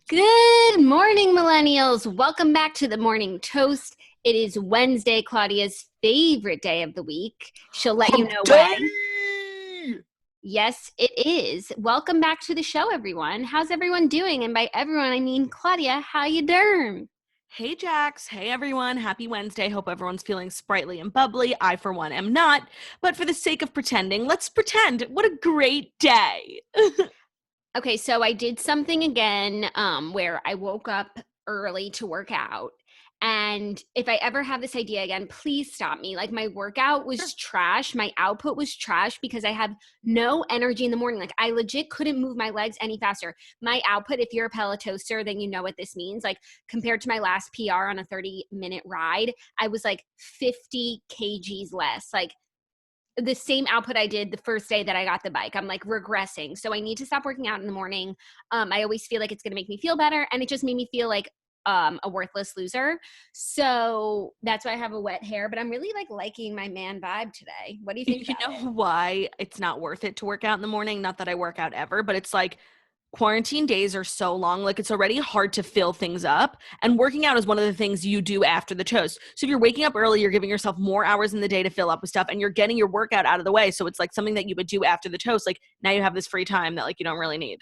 Good morning, millennials. Welcome back to the Morning Toast. It is Wednesday, Claudia's favorite day of the week. She'll let you Hump know day! when. Yes, it is. Welcome back to the show, everyone. How's everyone doing? And by everyone, I mean Claudia. How you doing? Hey, Jax. Hey, everyone. Happy Wednesday. Hope everyone's feeling sprightly and bubbly. I, for one, am not. But for the sake of pretending, let's pretend. What a great day. Okay, so I did something again where I woke up early to work out. And if I ever have this idea again, please stop me. Like, my workout was trash. My output was trash because I have no energy in the morning. Like, I legit couldn't move my legs any faster. My output, if you're a Pelotoaster, then you know what this means. Like, compared to my last PR on a 30-minute ride, I was like 50 kgs less. Like, the same output I did the first day that I got the bike. I'm like regressing. So I need to stop working out in the morning. I always feel like it's going to make me feel better. And it just made me feel like a worthless loser. So that's why I have a wet hair, but I'm really liking my man vibe today. What do you think You about know it? why it's not worth it to work out in the morning? Not that I work out ever, but it's like quarantine days are so long. Like, it's already hard to fill things up. And working out is one of the things you do after the toast. So if you're waking up early, you're giving yourself more hours in the day to fill up with stuff, and you're getting your workout out of the way. So it's like something that you would do after the toast. Like, now you have this free time that you don't really need.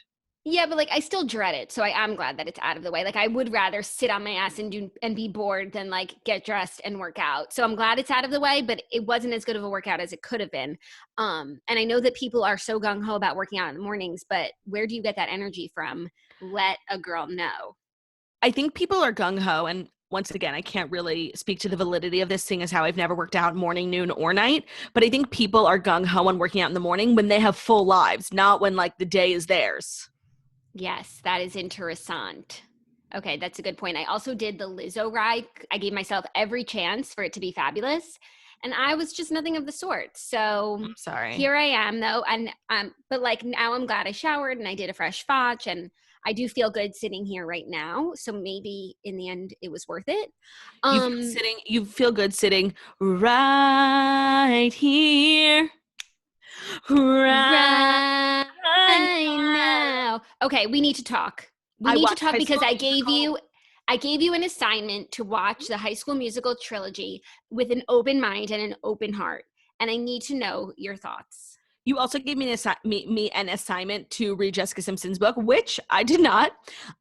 Yeah, but I still dread it. So I am glad that it's out of the way. Like, I would rather sit on my ass and be bored than get dressed and work out. So I'm glad it's out of the way, but it wasn't as good of a workout as it could have been. And I know that people are so gung ho about working out in the mornings, but where do you get that energy from? Let a girl know. I think people are gung ho, and once again, I can't really speak to the validity of this, seeing as how I've never worked out morning, noon, or night. But I think people are gung ho on working out in the morning when they have full lives, not when the day is theirs. Yes, that is interessant. Okay, that's a good point. I also did the Lizzo ride. I gave myself every chance for it to be fabulous, and I was just nothing of the sort. So I'm sorry. here I am, though, and but now I'm glad I showered and I did a fresh fotch, and I do feel good sitting here right now. So maybe in the end, it was worth it. Um, You feel good sitting right here, right right now. now. Okay, we need to talk. We I need to watched talk High because School Musical. I gave you an assignment to watch the High School Musical trilogy with an open mind and an open heart. And I need to know your thoughts. You also gave me an assignment to read Jessica Simpson's book, which I did not.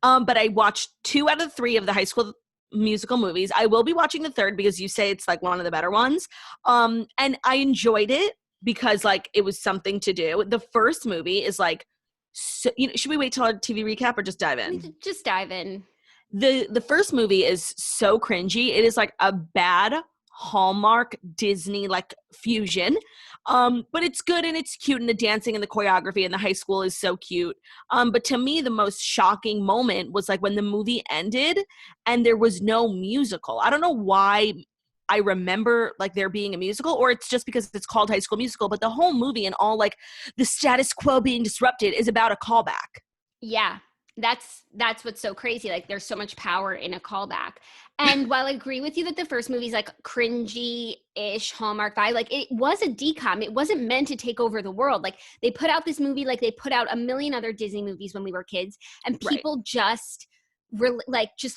But I watched 2 out of 3 of the High School Musical movies. I will be watching the third because you say it's one of the better ones. And I enjoyed it because it was something to do. The first movie is so, should we wait till our TV recap or just dive We in? should just dive in. The first movie is so cringy. It is a bad Hallmark Disney fusion. But it's good and it's cute, and the dancing and the choreography and the high school is so cute. But to me, the most shocking moment was when the movie ended and there was no musical. I don't know why I remember there being a musical, or it's just because it's called High School Musical, but the whole movie and all the status quo being disrupted is about a callback. Yeah, that's what's so crazy. There's so much power in a callback. And while I agree with you that the first movie's cringy-ish Hallmark vibe, it was a decom. It wasn't meant to take over the world. They put out this movie like they put out a million other Disney movies when we were kids, and Right. people just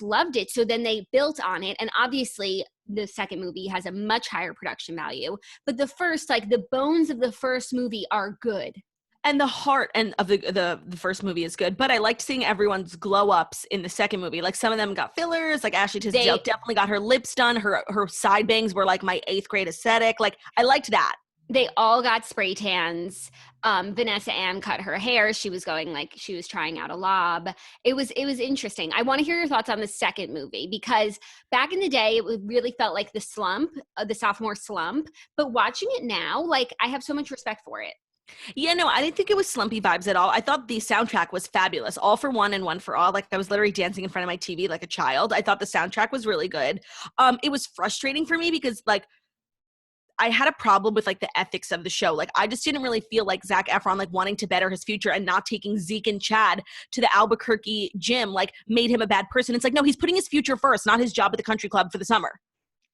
loved it. So then they built on it, and obviously the second movie has a much higher production value. But the first, the bones of the first movie are good. And the heart and of the first movie is good, but I liked seeing everyone's glow ups in the second movie. Some of them got fillers. Ashley Tisdale They definitely got her lips done. Her side bangs were my 8th grade aesthetic. I liked that. they all got spray tans. Vanessa Ann cut her hair. She was going she was trying out a lob. It was interesting. I want to hear your thoughts on the second movie, because back in the day it really felt like the slump, the sophomore slump. But watching it now, I have so much respect for it. Yeah, no, I didn't think it was slumpy vibes at all. I thought the soundtrack was fabulous. All for One and One for All. I was literally dancing in front of my TV like a child. I thought the soundtrack was really good. It was frustrating for me because I had a problem with the ethics of the show. I just didn't really feel Zac Efron wanting to better his future and not taking Zeke and Chad to the Albuquerque gym made him a bad person. It's no, he's putting his future first, not his job at the country club for the summer.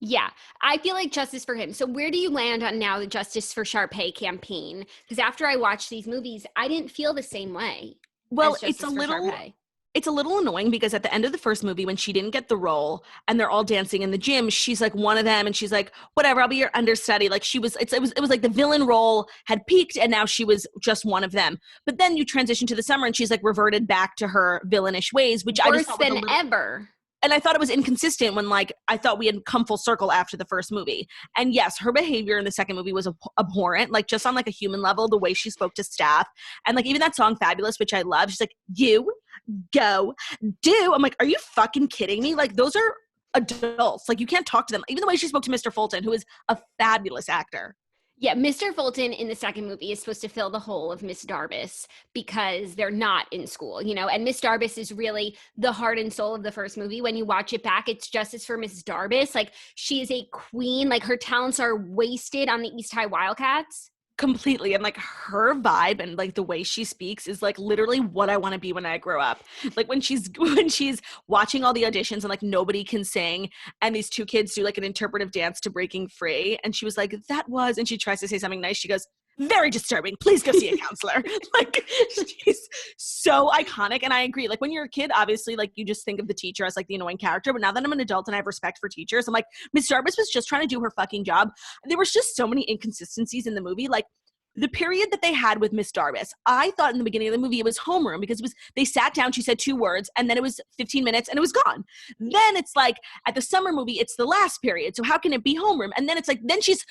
Yeah, I feel like justice for him. So where do you land on now the Justice for Sharpay campaign? Because after I watched these movies, I didn't feel the same way Well, as Justice for Sharpay. it's a little annoying because at the end of the first movie, when she didn't get the role and they're all dancing in the gym, she's like one of them and she's like, whatever, I'll be your understudy. Like it was like the villain role had peaked and now she was just one of them. But then you transition to the summer and she's like reverted back to her villainous ways, which I just Worse thought was than ever. and I thought it was inconsistent when like I thought we had come full circle after the first movie. And yes, her behavior in the second movie was abhorrent, like just on like a human level, the way she spoke to staff. And like even that song Fabulous, which I love, she's like, you go do. I'm like, are you fucking kidding me? Like those are adults. Like you can't talk to them. Even the way she spoke to Mr. Fulton, who is a fabulous actor. Yeah, Mr. Fulton in the second movie is supposed to fill the hole of Miss Darbus because they're not in school, you know, and Miss Darbus is really the heart and soul of the first movie. When you watch it back, it's justice for Miss Darbus. Like she is a queen, like her talents are wasted on the East High Wildcats. Completely. And like her vibe and like the way she speaks is like literally what I want to be when I grow up. Like when she's watching all the auditions and like nobody can sing and these two kids do like an interpretive dance to Breaking Free and she was like, that was, and she tries to say something nice, she goes, very disturbing, please go see a counselor. Like she's so iconic. And I agree, like when you're a kid, obviously like you just think of the teacher as like the annoying character, but now that I'm an adult and I have respect for teachers, I'm like, Miss Darbus was just trying to do her fucking job. There was just so many inconsistencies in the movie. Like the period that they had with Miss Darbus, I thought in the beginning of the movie it was homeroom because it was they sat down, she said 2 words, and then it was 15 minutes and it was gone. Then it's like at the summer movie, it's the last period. So how can it be homeroom? And then it's like then she's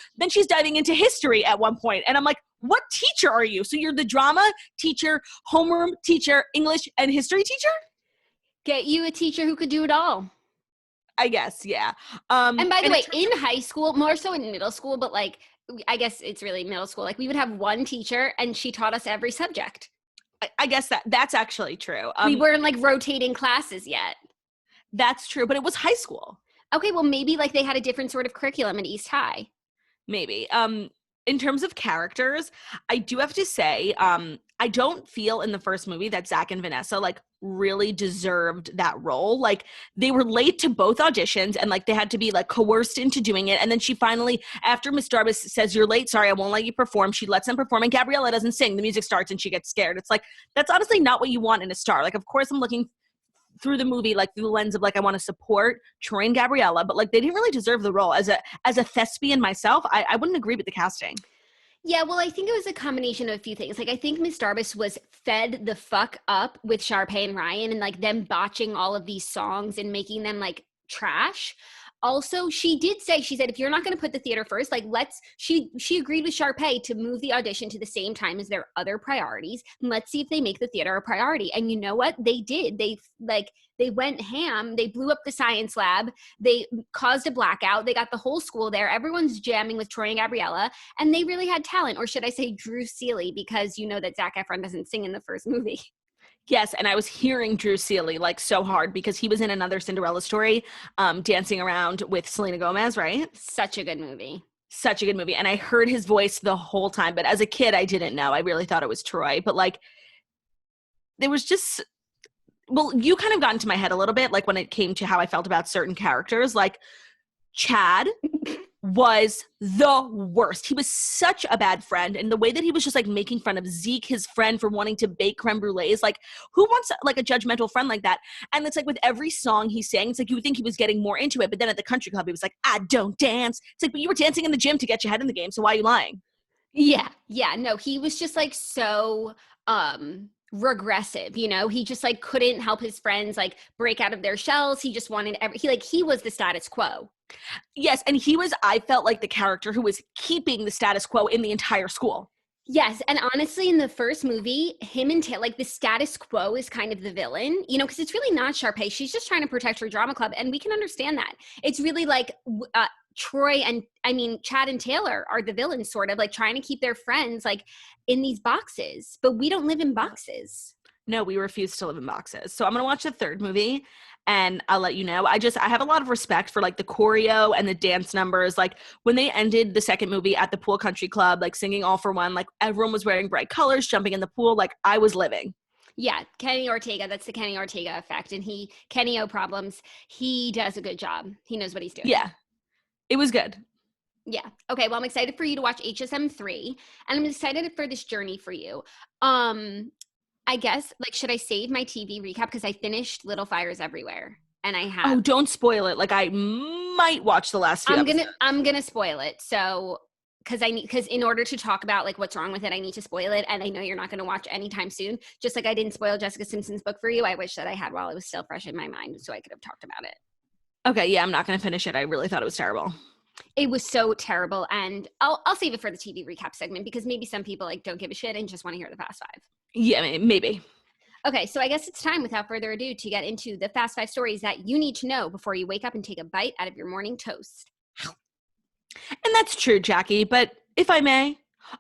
diving into history at one point, and I'm like, what teacher are you? So you're the drama teacher, homeroom teacher, English and history teacher? Get you a teacher who could do it all. I guess, yeah. And by the way, in high school, more so in middle school, but like I guess it's really middle school. Like we would have one teacher and she taught us every subject. I guess that's actually true. We weren't like rotating classes yet. That's true, but it was high school. Okay, well maybe like they had a different sort of curriculum at East High. Maybe. In terms of characters, I do have to say, I don't feel in the first movie that Zach and Vanessa like really deserved that role. Like they were late to both auditions and like they had to be like coerced into doing it. And then she finally, after Miss Darbus says, you're late, sorry, I won't let you perform, she lets them perform and Gabriella doesn't sing. The music starts and she gets scared. It's like, that's honestly not what you want in a star. Like, of course I'm looking through the movie, like through the lens of like, I want to support Troy and Gabriella, but like they didn't really deserve the role. As a thespian myself, I wouldn't agree with the casting. Yeah, well, I think it was a combination of a few things. Like, I think Miss Darbus was fed the fuck up with Sharpay and Ryan and like them botching all of these songs and making them like trash. Also, she did say, she said, if you're not going to put the theater first, like she agreed with Sharpay to move the audition to the same time as their other priorities. And let's see if they make the theater a priority. And you know what? They did. They went ham. They blew up the science lab. They caused a blackout. They got the whole school there. Everyone's jamming with Troy and Gabriella. And they really had talent. Or should I say Drew Seeley, because you know that Zac Efron doesn't sing in the first movie. Yes, and I was hearing Drew Seeley like so hard because he was in another Cinderella story, dancing around with Selena Gomez, right? Such a good movie. Such a good movie. And I heard his voice the whole time. But as a kid, I didn't know. I really thought it was Troy. But like, there was just, well, you kind of got into my head a little bit, like when it came to how I felt about certain characters. Like Chad was the worst. He was such a bad friend. And the way that he was just like making fun of Zeke, his friend, for wanting to bake creme brulees, like who wants like a judgmental friend like that? And it's like with every song he sang, it's like you would think he was getting more into it. But then at the country club, he was like, I don't dance. It's like, but you were dancing in the gym to get your head in the game. So why are you lying? Yeah. Yeah. No, he was just like so regressive, you know? He just like couldn't help his friends like break out of their shells. He just wanted he was the status quo. Yes, and he was, I felt like the character who was keeping the status quo in the entire school. Yes, and honestly, in the first movie, him and Taylor, like the status quo is kind of the villain, you know, because it's really not Sharpay. She's just trying to protect her drama club, and we can understand that. It's really like Troy and, Chad and Taylor are the villains, sort of, like trying to keep their friends, like, in these boxes. But we don't live in boxes. No, we refuse to live in boxes. So I'm going to watch the third movie, and I'll let you know. I have a lot of respect for like the choreo and the dance numbers. Like when they ended the second movie at the pool country club, like singing All for One, like everyone was wearing bright colors, jumping in the pool. Like I was living. Yeah, Kenny Ortega, that's the Kenny Ortega effect. And Kenny O problems, he does a good job. He knows what he's doing. Yeah, it was good. Yeah. Okay, well, I'm excited for you to watch HSM 3, and I'm excited for this journey for you. I guess, like, should I save my TV recap? Because I finished Little Fires Everywhere, and I Oh, have. don't spoil it. Like, I might watch the last few episodes. I'm gonna spoil it. So, because in order to talk about like what's wrong with it, I need to spoil it, and I know you're not gonna watch anytime soon. Just like I didn't spoil Jessica Simpson's book for you, I wish that I had while it was still fresh in my mind, so I could have talked about it. Okay, yeah, I'm not going to finish it. I really thought it was terrible. It was so terrible, and I'll save it for the TV recap segment because maybe some people like don't give a shit and just want to hear the Fast Five. Yeah, maybe. Okay, so I guess it's time, without further ado, to get into the Fast Five stories that you need to know before you wake up and take a bite out of your morning toast. And that's true, Jackie, but if I may,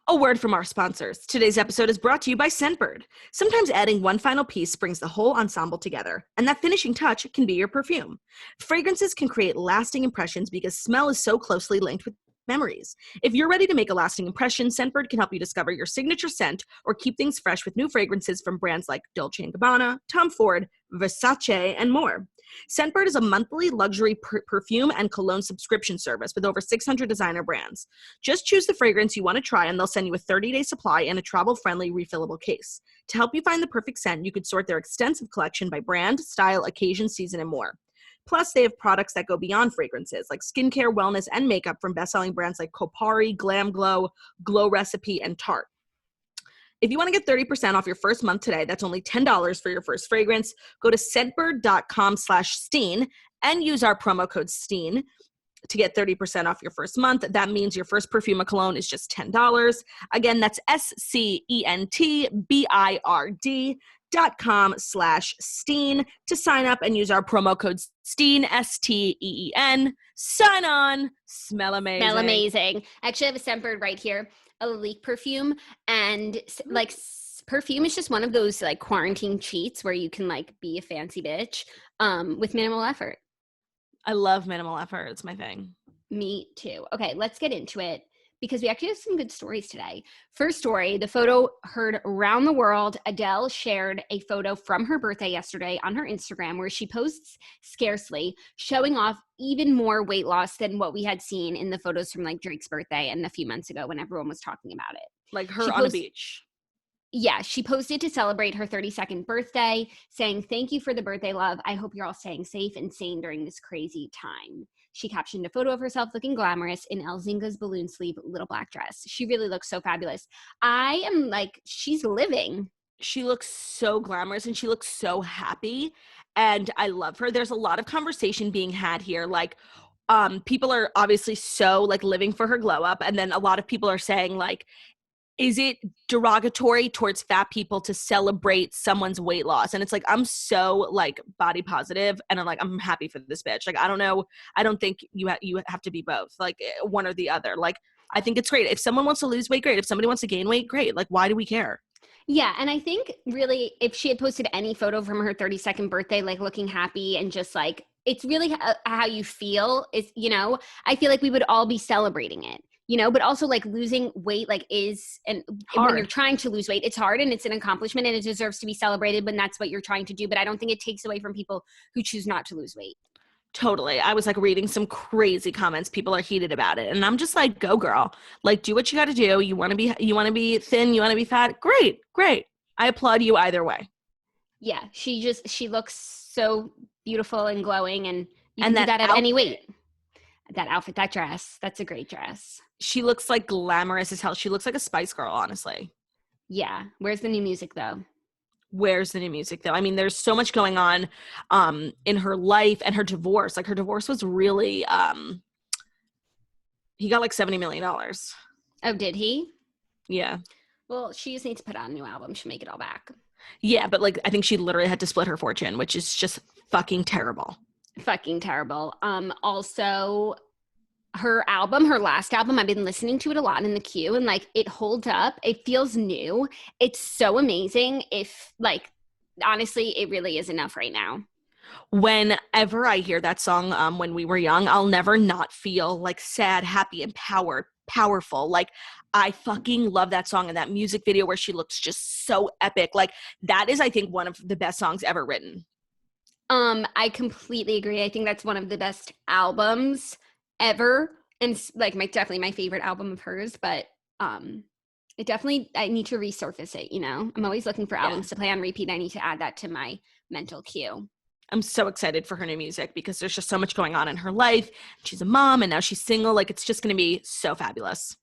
a word from our sponsors. Today's episode is brought to you by Scentbird. Sometimes adding one final piece brings the whole ensemble together, and that finishing touch can be your perfume. Fragrances can create lasting impressions because smell is so closely linked with memories. If you're ready to make a lasting impression, Scentbird can help you discover your signature scent or keep things fresh with new fragrances from brands like Dolce & Gabbana, Tom Ford, Versace, and more. Scentbird is a monthly luxury perfume and cologne subscription service with over 600 designer brands. Just choose the fragrance you want to try and they'll send you a 30-day supply in a travel-friendly refillable case. To help you find the perfect scent, you could sort their extensive collection by brand, style, occasion, season, and more. Plus, they have products that go beyond fragrances, like skincare, wellness, and makeup from best-selling brands like Kopari, Glam Glow, Glow Recipe, and Tarte. If you want to get 30% off your first month today, that's only $10 for your first fragrance. Go to scentbird.com/Steen and use our promo code STEEN to get 30% off your first month. That means your first perfume or cologne is just $10. Again, that's scentbird.com/Steen to sign up and use our promo code STEEN, STEEN. Sign on. Smell amazing. Smell amazing. I actually have a Scentbird right here, a Lalique perfume, and like perfume is just one of those like quarantine cheats where you can like be a fancy bitch with minimal effort. I love minimal effort. It's my thing. Me too. Okay, let's get into it because we actually have some good stories today. First story, the photo heard around the world. Adele shared a photo from her birthday yesterday on her Instagram where she posts scarcely, showing off even more weight loss than what we had seen in the photos from like Drake's birthday and a few months ago when everyone was talking about it. Like her on a beach. Yeah, she posted to celebrate her 32nd birthday, saying, "Thank you for the birthday love. I hope you're all staying safe and sane during this crazy time." She captioned a photo of herself looking glamorous in Elzinga's balloon sleeve little black dress. She really looks so fabulous. I am like, she's living. She looks so glamorous and she looks so happy. And I love her. There's a lot of conversation being had here. Like, people are obviously so like living for her glow up. And then a lot of people are saying like, is it derogatory towards fat people to celebrate someone's weight loss? And it's like, I'm so like body positive and I'm like, I'm happy for this bitch. Like, I don't know. I don't think you have to be both, like one or the other. Like, I think it's great. If someone wants to lose weight, great. If somebody wants to gain weight, great. Like, why do we care? Yeah, and I think really if she had posted any photo from her 32nd birthday, like looking happy and just like, it's really how you feel is, you know, I feel like we would all be celebrating it. You know, but also like losing weight like is, and when you're trying to lose weight, it's hard and it's an accomplishment and it deserves to be celebrated when that's what you're trying to do. But I don't think it takes away from people who choose not to lose weight. Totally. I was like reading some crazy comments. People are heated about it. And I'm just like, go girl. Like, do what you got to do. You want to be thin, you want to be fat. Great. I applaud you either way. Yeah. She looks so beautiful and glowing and you can do that at any weight. That outfit, that dress, that's a great dress. She looks like glamorous as hell. She looks like a Spice Girl, honestly. Yeah. Where's the new music though? I mean, there's so much going on in her life and her divorce. Like her divorce was really he got like $70 million. Oh, did he? Yeah. Well, she just needs to put out a new album. She'll make it all back. Yeah, but like I think she literally had to split her fortune, which is just fucking terrible. Fucking terrible. Also her last album, I've been listening to it a lot in the queue and like it holds up. It feels new. It's so amazing. If like, honestly, it really is enough right now. Whenever I hear that song, When We Were Young, I'll never not feel like sad, happy, and powerful. Like I fucking love that song and that music video where she looks just so epic. Like that is, I think, one of the best songs ever written. I completely agree. I think that's one of the best albums ever. And like definitely my favorite album of hers, but I need to resurface it, I'm always looking for Yeah. albums to play on repeat. I need to add that to my mental queue. I'm so excited for her new music because there's just so much going on in her life. She's a mom and now she's single. Like, it's just going to be so fabulous.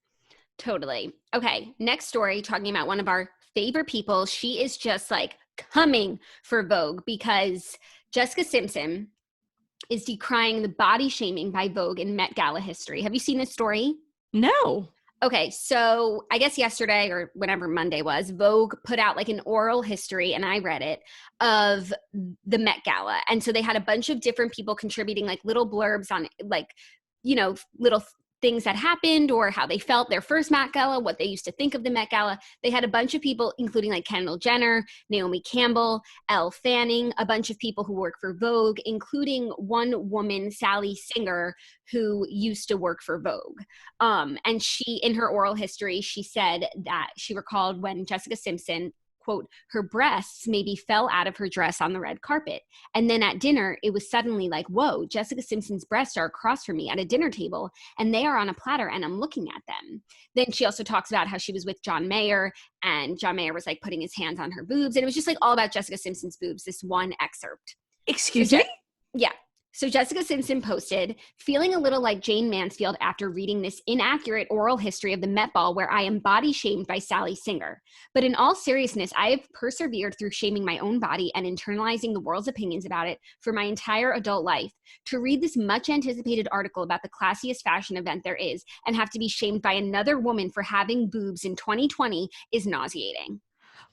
Totally. Okay, next story, talking about one of our favorite people. She is just like coming for Vogue because Jessica Simpson is decrying the body shaming by Vogue in Met Gala history. Have you seen this story? No. Okay, so I guess yesterday or whenever Monday was, Vogue put out like an oral history, and I read it, of the Met Gala. And so they had a bunch of different people contributing like little blurbs on like, little things that happened or how they felt their first Met Gala, what they used to think of the Met Gala. They had a bunch of people, including like Kendall Jenner, Naomi Campbell, Elle Fanning, a bunch of people who work for Vogue, including one woman, Sally Singer, who used to work for Vogue. And she, in her oral history, she said that she recalled when Jessica Simpson, quote, her breasts maybe fell out of her dress on the red carpet. And then at dinner, it was suddenly like, whoa, Jessica Simpson's breasts are across from me at a dinner table and they are on a platter and I'm looking at them. Then she also talks about how she was with John Mayer and John Mayer was like putting his hands on her boobs. And it was just like all about Jessica Simpson's boobs, this one excerpt. Excuse me? Yeah. So Jessica Simpson posted, feeling a little like Jane Mansfield after reading this inaccurate oral history of the Met Ball where I am body shamed by Sally Singer. But in all seriousness, I have persevered through shaming my own body and internalizing the world's opinions about it for my entire adult life. To read this much anticipated article about the classiest fashion event there is and have to be shamed by another woman for having boobs in 2020 is nauseating.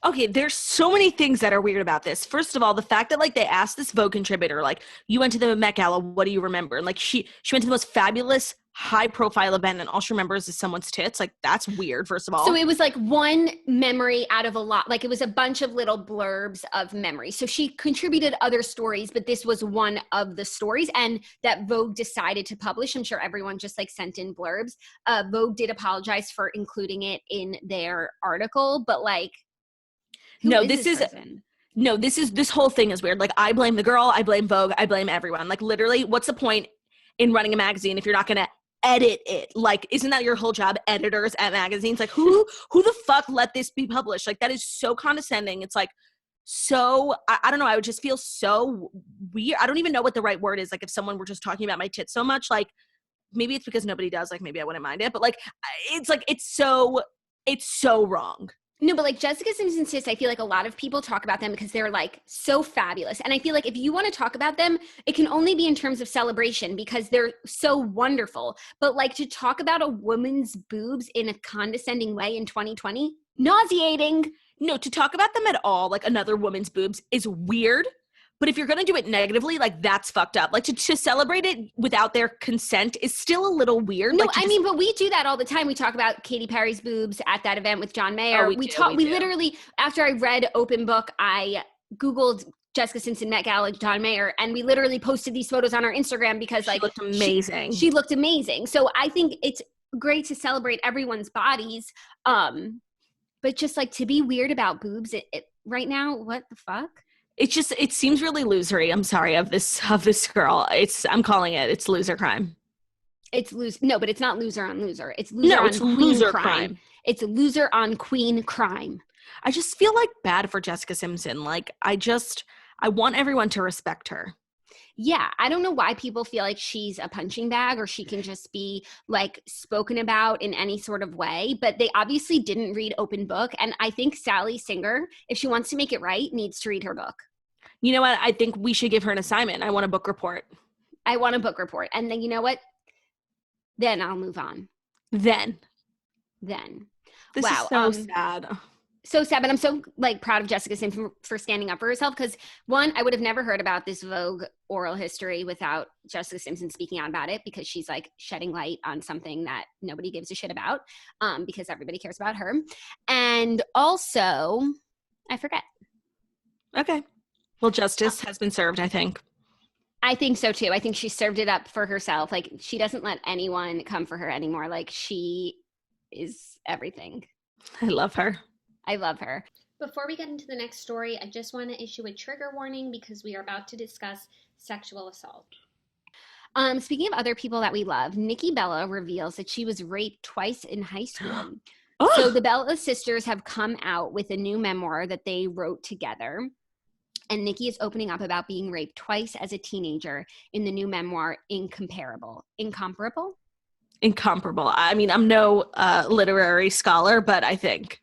Okay, there's so many things that are weird about this. First of all, the fact that like they asked this Vogue contributor, like, you went to the Met Gala, what do you remember? And like she went to the most fabulous high profile event and all she remembers is someone's tits. Like, that's weird, first of all. So it was like one memory out of a lot. Like it was a bunch of little blurbs of memory. So she contributed other stories, but this was one of the stories and that Vogue decided to publish. I'm sure everyone just like sent in blurbs. Vogue did apologize for including it in their article, but like, this whole thing is weird. Like, I blame the girl, I blame Vogue, I blame everyone. Like, literally, what's the point in running a magazine if you're not going to edit it? Like, isn't that your whole job, editors at magazines? Like, who the fuck let this be published? Like, that is so condescending. It's like, so, I don't know, I would just feel so weird. I don't even know what the right word is. Like, if someone were just talking about my tits so much, like, maybe it's because nobody does, like, maybe I wouldn't mind it. But, like, it's so wrong. No, but like Jessica Simpson's tits, I feel like a lot of people talk about them because they're like so fabulous. And I feel like if you want to talk about them, it can only be in terms of celebration because they're so wonderful. But like to talk about a woman's boobs in a condescending way in 2020, nauseating. No, to talk about them at all, like another woman's boobs, is weird. But if you're going to do it negatively, like, that's fucked up. Like, to celebrate it without their consent is still a little weird. No, like, I mean, but we do that all the time. We talk about Katy Perry's boobs at that event with John Mayer. Oh, we literally, after I read Open Book, I Googled Jessica Simpson Met Gala John Mayer, and we literally posted these photos on our Instagram because like she looked amazing. She looked amazing. So I think it's great to celebrate everyone's bodies. But just like to be weird about boobs right now, what the fuck? It seems really losery. I'm sorry of this girl. I'm calling it. It's loser crime. No, but it's not loser on loser. It's loser crime. It's loser on queen crime. I just feel like bad for Jessica Simpson. Like, I want everyone to respect her. Yeah, I don't know why people feel like she's a punching bag or she can just be like spoken about in any sort of way, but they obviously didn't read Open Book. And I think Sally Singer, if she wants to make it right, needs to read her book. You know what? I think we should give her an assignment. I want a book report. And then you know what? Then I'll move on. Then. This is so sad. So sad, but I'm so like proud of Jessica Simpson for standing up for herself because one, I would have never heard about this Vogue oral history without Jessica Simpson speaking out about it because she's like shedding light on something that nobody gives a shit about because everybody cares about her. And also, I forget. Okay. Well, justice has been served, I think. I think so too. I think she served it up for herself. Like she doesn't let anyone come for her anymore. Like she is everything. I love her. Before we get into the next story, I just want to issue a trigger warning because we are about to discuss sexual assault. Speaking of other people that we love, Nikki Bella reveals that she was raped twice in high school. So Oh, the Bella sisters have come out with a new memoir that they wrote together. And Nikki is opening up about being raped twice as a teenager in the new memoir, Incomparable. Incomparable? incomparable. I mean, I'm no literary scholar, but I think.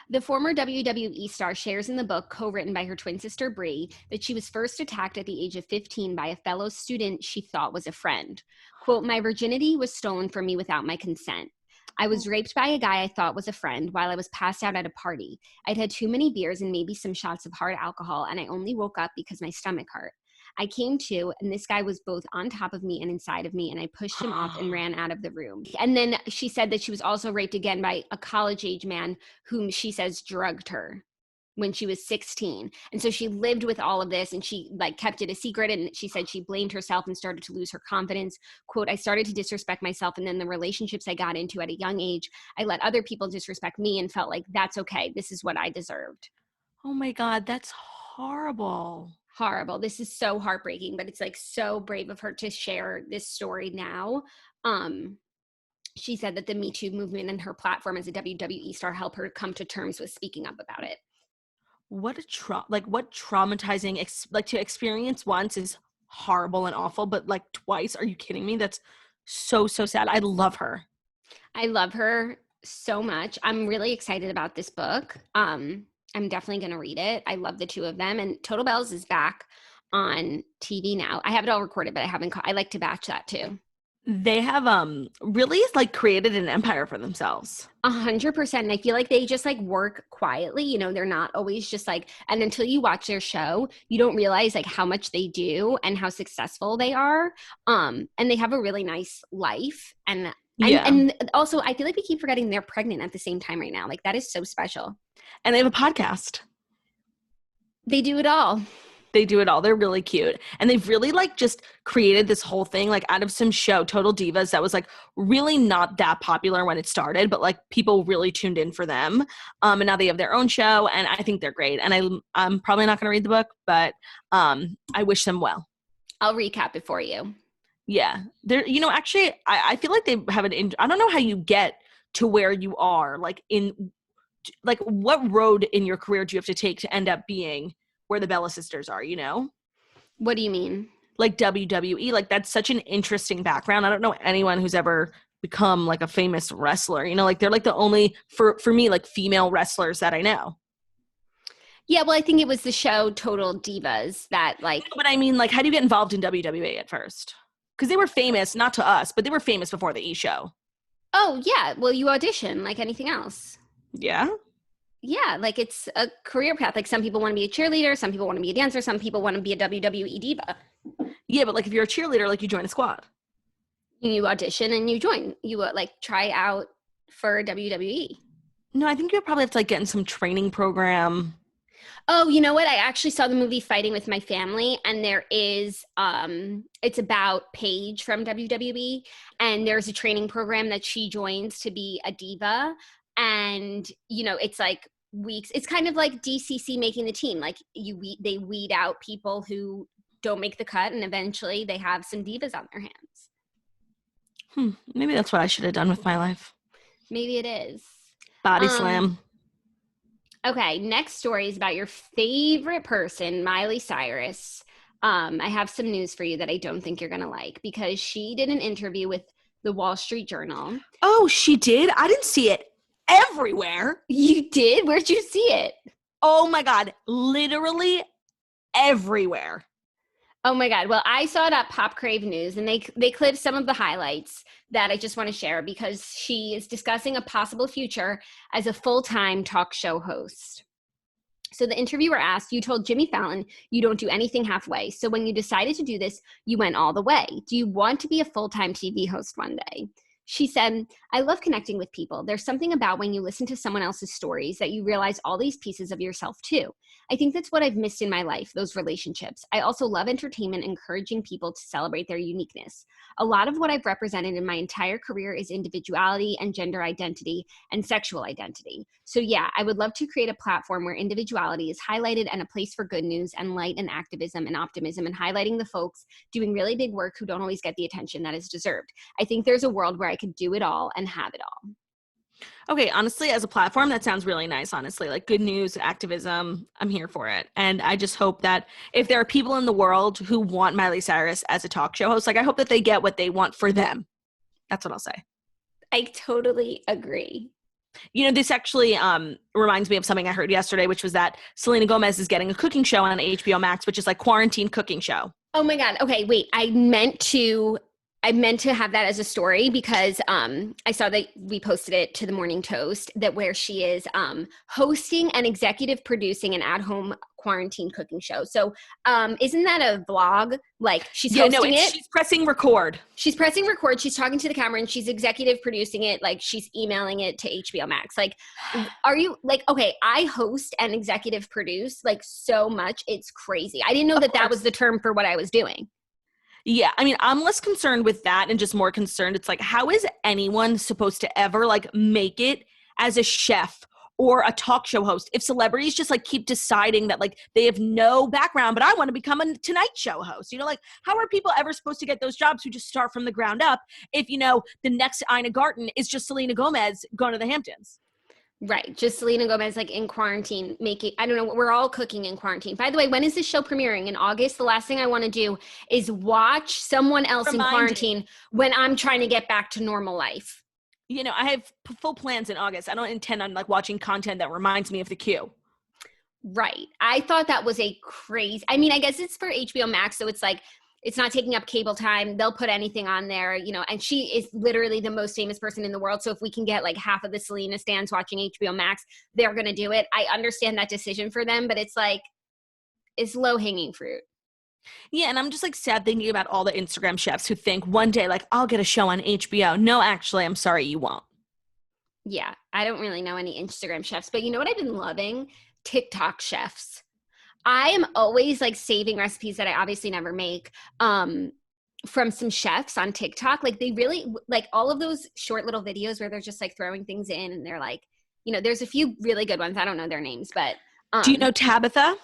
The former WWE star shares in the book, co-written by her twin sister Brie, that she was first attacked at the age of 15 by a fellow student she thought was a friend. Quote, "My virginity was stolen from me without my consent. I was raped by a guy I thought was a friend while I was passed out at a party. I'd had too many beers and maybe some shots of hard alcohol, and I only woke up because my stomach hurt. I came to, and this guy was both on top of me and inside of me, and I pushed him off and ran out of the room." And then she said that she was also raped again by a college-age man whom she says drugged her when she was 16. And so she lived with all of this, and she like kept it a secret, and she said she blamed herself and started to lose her confidence. Quote, "I started to disrespect myself, and then the relationships I got into at a young age, I let other people disrespect me and felt like that's okay. This is what I deserved." Oh my God, that's horrible. Horrible. This is so heartbreaking, but it's like so brave of her to share this story now. Um, she said that the Me Too movement and her platform as a WWE star helped her come to terms with speaking up about it. What a what traumatizing like to experience once is horrible and awful, but like twice, are you kidding me? That's so sad. I love her. I love her so much. I'm really excited about this book. I'm definitely going to read it. I love the two of them. And Total Bells is back on TV now. I have it all recorded, but I haven't. I like to batch that too. They have really like created an empire for themselves. 100%. And I feel like they just like work quietly. You know, they're not always just like, and until you watch their show, you don't realize like how much they do and how successful they are. And they have a really nice life. Yeah. And also I feel like we keep forgetting they're pregnant at the same time right now. Like that is so special. And they have a podcast. They do it all. They do it all. They're really cute. And they've really like just created this whole thing like out of some show, Total Divas, that was like really not that popular when it started, but like people really tuned in for them. And now they have their own show, and I think they're great. And I'm probably not going to read the book, but I wish them well. I'll recap it for you. Yeah. They're, actually, I feel like they have I don't know how you get to where you are, like what road in your career do you have to take to end up being where the Bella sisters are, What do you mean? like WWE, like that's such an interesting background. I don't know anyone who's ever become like a famous wrestler, like they're like the only, for me, like female wrestlers that I know. Yeah, well, I think it was the show Total Divas that like. But I mean, like, how do you get involved in WWE at first? Because they were famous, not to us, but they were famous before the E! Show. Oh, yeah. Well, you audition like anything else. Yeah? Yeah, like it's a career path. Like some people want to be a cheerleader, some people want to be a dancer, some people want to be a WWE diva. Yeah, but like if you're a cheerleader, like you join a squad. You audition and you join. You like try out for WWE. No, I think you probably have to like get in some training program. Oh, you know what? I actually saw the movie Fighting with My Family, and there is it's about Paige from WWE, and there's a training program that she joins to be a diva. And it's like weeks. It's kind of like DCC making the team. Like they weed out people who don't make the cut, and eventually they have some divas on their hands. Maybe that's what I should have done with my life. Maybe it is. Body slam. Okay, next story is about your favorite person, Miley Cyrus. I have some news for you that I don't think you're going to like, because she did an interview with the Wall Street Journal. Oh, she did? I didn't see it everywhere. You did? Where'd you see it? Oh my God, literally everywhere. Oh my God. Well, I saw it at Pop Crave News, and they clipped some of the highlights that I just want to share, because she is discussing a possible future as a full-time talk show host. So the interviewer asked, "You told Jimmy Fallon you don't do anything halfway. So when you decided to do this, you went all the way. Do you want to be a full-time TV host one day?" She said, "I love connecting with people. There's something about when you listen to someone else's stories that you realize all these pieces of yourself too. I think that's what I've missed in my life, those relationships. I also love entertainment, encouraging people to celebrate their uniqueness. A lot of what I've represented in my entire career is individuality and gender identity and sexual identity. So yeah, I would love to create a platform where individuality is highlighted and a place for good news and light and activism and optimism, and highlighting the folks doing really big work who don't always get the attention that is deserved. I think there's a world where I could do it all and have it all." Okay, honestly, as a platform, that sounds really nice, honestly. Like good news, activism, I'm here for it. And I just hope that if there are people in the world who want Miley Cyrus as a talk show host, like I hope that they get what they want for them. That's what I'll say. I totally agree. You know, this actually reminds me of something I heard yesterday, which was that Selena Gomez is getting a cooking show on HBO Max, which is like quarantine cooking show. Oh my God. Okay, wait. I meant to have that as a story because I saw that we posted it to the Morning Toast that where she is hosting and executive producing an at-home quarantine cooking show. So isn't that a vlog? Like she's hosting it. She's pressing record. She's pressing record. She's talking to the camera and she's executive producing it. Like she's emailing it to HBO Max. Like, are you like, okay, I host and executive produce like so much. It's crazy. I didn't know that was the term for what I was doing. Yeah, I mean, I'm less concerned with that and just more concerned. It's like, how is anyone supposed to ever like make it as a chef or a talk show host if celebrities just like keep deciding that like they have no background, but I want to become a Tonight Show host? You know, like how are people ever supposed to get those jobs who just start from the ground up if, you know, the next Ina Garten is just Selena Gomez going to the Hamptons? Right. Just Selena Gomez, like in quarantine, making, I don't know, we're all cooking in quarantine. By the way, when is this show premiering? In August? The last thing I want to do is watch someone else in quarantine when I'm trying to get back to normal life. You know, I have full plans in August. I don't intend on like watching content that reminds me of the queue. Right. I thought that was a crazy, I mean, I guess it's for HBO Max. So it's like, it's not taking up cable time. They'll put anything on there, you know, and she is literally the most famous person in the world. So if we can get like half of the Selena stans watching HBO Max, they're going to do it. I understand that decision for them, but it's like, it's low hanging fruit. Yeah, and I'm just like sad thinking about all the Instagram chefs who think one day like I'll get a show on HBO. No, actually, I'm sorry, you won't. Yeah, I don't really know any Instagram chefs, but you know what I've been loving? TikTok chefs. I am always like saving recipes that I obviously never make from some chefs on TikTok. Like they really like all of those short little videos where they're just like throwing things in and they're like, you know, there's a few really good ones. I don't know their names, but do you know Tabitha?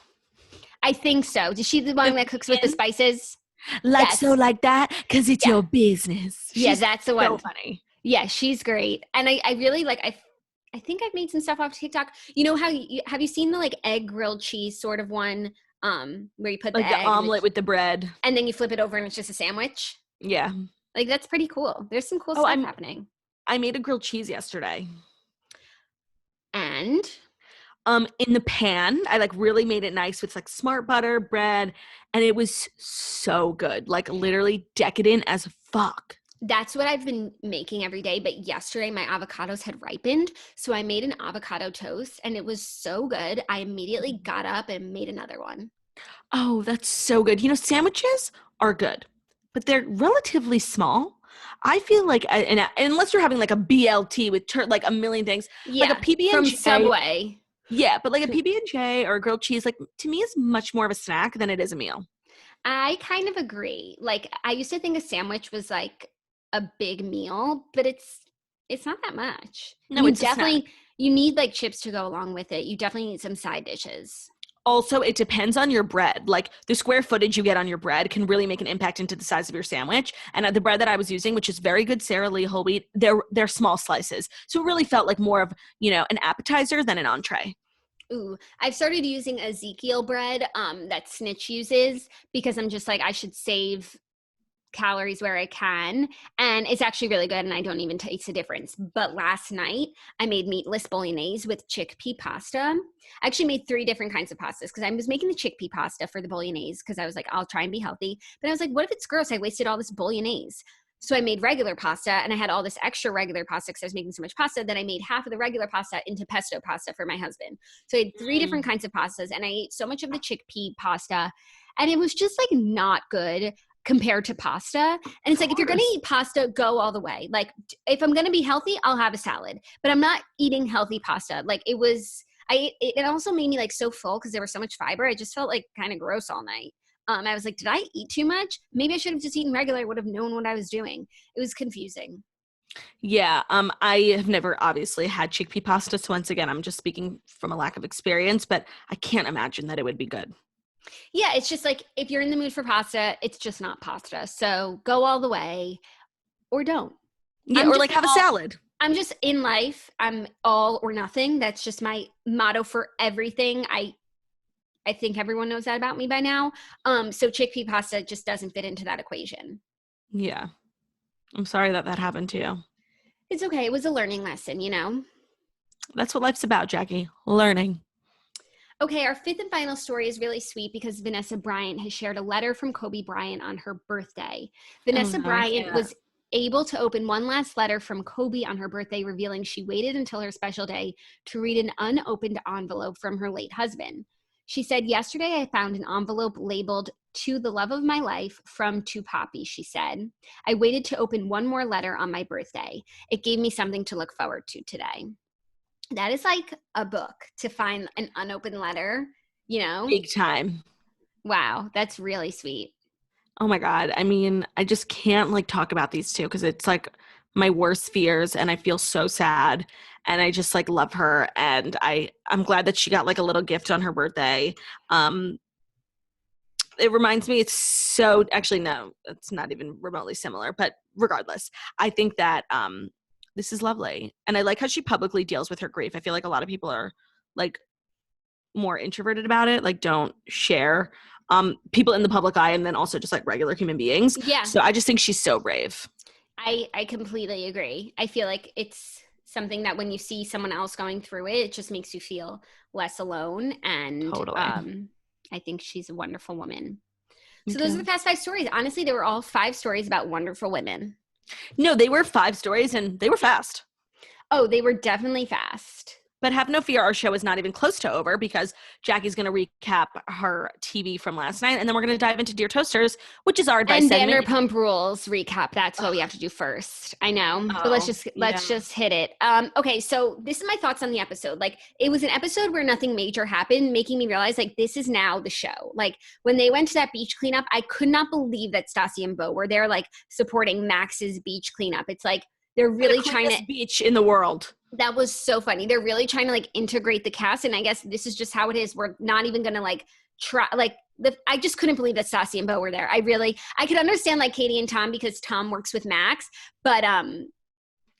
I think so. Is she the one that cooks with the spices? Like yes. So like that? Because it's your business. She's that's the one. So funny. Yeah, she's great. And I really like, I think I've made some stuff off TikTok. You know how have you seen the like egg grilled cheese sort of one where you put like the omelet with the bread and then you flip it over and it's just a sandwich? Yeah. Like that's pretty cool. There's some cool stuff happening. I made a grilled cheese yesterday. And in the pan, I like really made it nice with like smart butter, bread, and it was so good. Like literally decadent as fuck. That's what I've been making every day. But yesterday my avocados had ripened. So I made an avocado toast and it was so good. I immediately got up and made another one. Oh, that's so good. You know, sandwiches are good, but they're relatively small. I feel like, unless you're having like a BLT with like a million things, yeah, like a PB&J. From Subway. Yeah, but like a PB&J or a grilled cheese, like to me is much more of a snack than it is a meal. I kind of agree. Like I used to think a sandwich was like a big meal, but it's not that much. No, it's definitely you need like chips to go along with it. You definitely need some side dishes. Also, it depends on your bread. Like the square footage you get on your bread can really make an impact into the size of your sandwich. And the bread that I was using, which is very good Sara Lee whole wheat, they're small slices. So it really felt like more of, you know, an appetizer than an entree. Ooh, I've started using Ezekiel bread that Snitch uses because I'm just like, I should save calories where I can, and it's actually really good and I don't even taste the difference. But last night I made meatless bolognese with chickpea pasta. I actually made 3 different kinds of pastas because I was making the chickpea pasta for the bolognese because I was like, I'll try and be healthy. But I was like, what if it's gross? I wasted all this bolognese. So I made regular pasta and I had all this extra regular pasta because I was making so much pasta that I made half of the regular pasta into pesto pasta for my husband. So I had 3 different kinds of pastas and I ate so much of the chickpea pasta and it was just like not good compared to pasta. And it's like, if you're going to eat pasta, go all the way. Like if I'm going to be healthy, I'll have a salad, but I'm not eating healthy pasta. Like it also made me like so full because there was so much fiber. I just felt like kind of gross all night. I was like, did I eat too much? Maybe I should have just eaten regular. I would have known what I was doing. It was confusing. Yeah. I have never obviously had chickpea pasta. So once again, I'm just speaking from a lack of experience, but I can't imagine that it would be good. Yeah, it's just like if you're in the mood for pasta, it's just not pasta. So go all the way or don't. Yeah, or like have a salad. I'm just in life. I'm all or nothing. That's just my motto for everything. I think everyone knows that about me by now. So chickpea pasta just doesn't fit into that equation. Yeah. I'm sorry that that happened to you. It's okay. It was a learning lesson, you know? That's what life's about, Jackie. Learning. Okay, our fifth and final story is really sweet because Vanessa Bryant has shared a letter from Kobe Bryant on her birthday. Oh Vanessa no, I Bryant can't. was able to open one last letter from Kobe on her birthday, revealing she waited until her special day to read an unopened envelope from her late husband. She said, "Yesterday I found an envelope labeled 'To the love of my life' from to Papi," she said. "I waited to open one more letter on my birthday. It gave me something to look forward to today." That is like a book to find an unopened letter, you know? Big time. Wow, that's really sweet. Oh my God. I mean, I just can't like talk about these two because it's like my worst fears and I feel so sad. And I just like love her. And I'm glad that she got like a little gift on her birthday. Um, it reminds me, it's so actually no, it's not even remotely similar, but regardless, I think that this is lovely. And I like how she publicly deals with her grief. I feel like a lot of people are like more introverted about it, like don't share people in the public eye and then also just like regular human beings. Yeah, So I just think she's so brave. I completely agree. I feel like it's something that when you see someone else going through it, it just makes you feel less alone. And Totally. I think she's a wonderful woman. Me So those are the too. past five stories. Honestly, they were all five stories about wonderful women. No, they were 5 stories and they were fast. Oh, they were definitely fast. But have no fear, our show is not even close to over because Jackie's going to recap her TV from last night, and then we're going to dive into Dear Toasters, which is our advice And segment. Vanderpump Rules recap. That's what we have Ugh. to do first. I know, but Oh, yeah. let's just hit it. Okay, so this is my thoughts on the episode. Like, it was an episode where nothing major happened, making me realize like this is now the show. Like when they went to that beach cleanup, I could not believe that Stassi and Bo were there, like supporting Max's beach cleanup. It's like they're The really trying to. cleanest beach in the world. That was so funny. They're really trying to like integrate the cast, and I guess this is just how it is. We're not even gonna like try like I just couldn't believe that Stassi and Bo were there. I could understand like Katie and Tom because Tom works with Max, but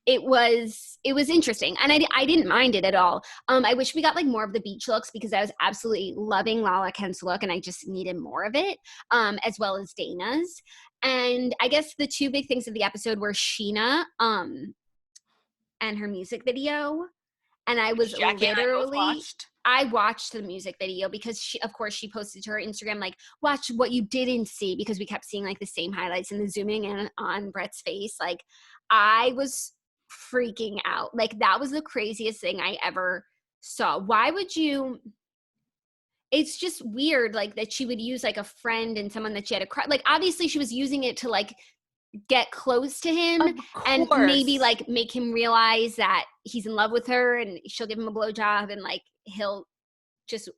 it was interesting, and I didn't mind it at all. I wish we got like more of the beach looks because I was absolutely loving Lala Kent's look, and I just needed more of it, as well as Dana's. And I guess the two big things of the episode were Sheena and her music video. And I was Jackie and I both literally, watched. I watched the music video because she, of course, she posted to her Instagram, like, watch what you didn't see, because we kept seeing like the same highlights and the zooming in on Brett's face. Like, I was freaking out. Like, that was the craziest thing I ever saw. Why would you? It's just weird, like, that she would use like a friend and someone that she had a crush. Like, obviously, she was using it to like get close to him Of and maybe course. like make him realize that he's in love with her and she'll give him a blowjob and like he'll just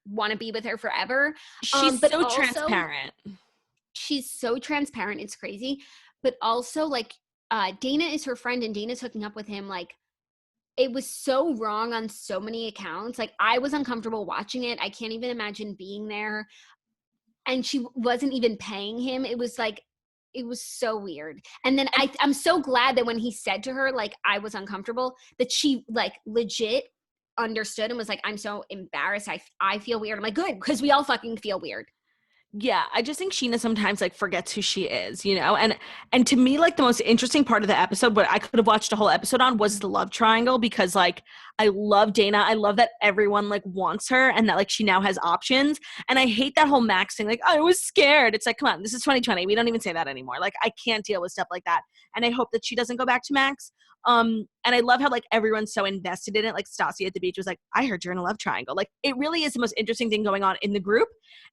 want to be with her forever. She's But so also transparent. she's so transparent, it's crazy. But also like Dana is her friend and Dana's hooking up with him. Like, it was so wrong on so many accounts. Like, I was uncomfortable watching it. I can't even imagine being there. And she wasn't even paying him. It was like, it was so weird. And then I'm so glad that when he said to her, like, I was uncomfortable, that she like legit understood and was like, I'm so embarrassed. I feel weird. I'm like, good, because we all fucking feel weird. Yeah, I just think Sheena sometimes like forgets who she is, you know? And to me, like the most interesting part of the episode, what I could have watched a whole episode on was the love triangle because like I love Dana. I love that everyone like wants her and that like she now has options. And I hate that whole Max thing, like, I was scared. It's like, come on, this is 2020. We don't even say that anymore. Like I can't deal with stuff like that. And I hope that she doesn't go back to Max. And I love how like everyone's so invested in it. Like Stassi at the beach was like, I heard you're in a love triangle. Like it really is the most interesting thing going on in the group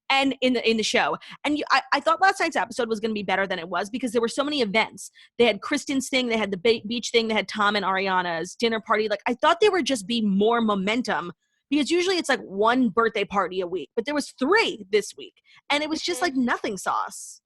and in the show. And I thought last night's episode was going to be better than it was because there were so many events. They had Kristen's thing, they had the beach thing, they had Tom and Ariana's dinner party. Like I thought there would just be more momentum because usually it's like one birthday party a week, but there was 3 this week, and it was just like nothing sauce.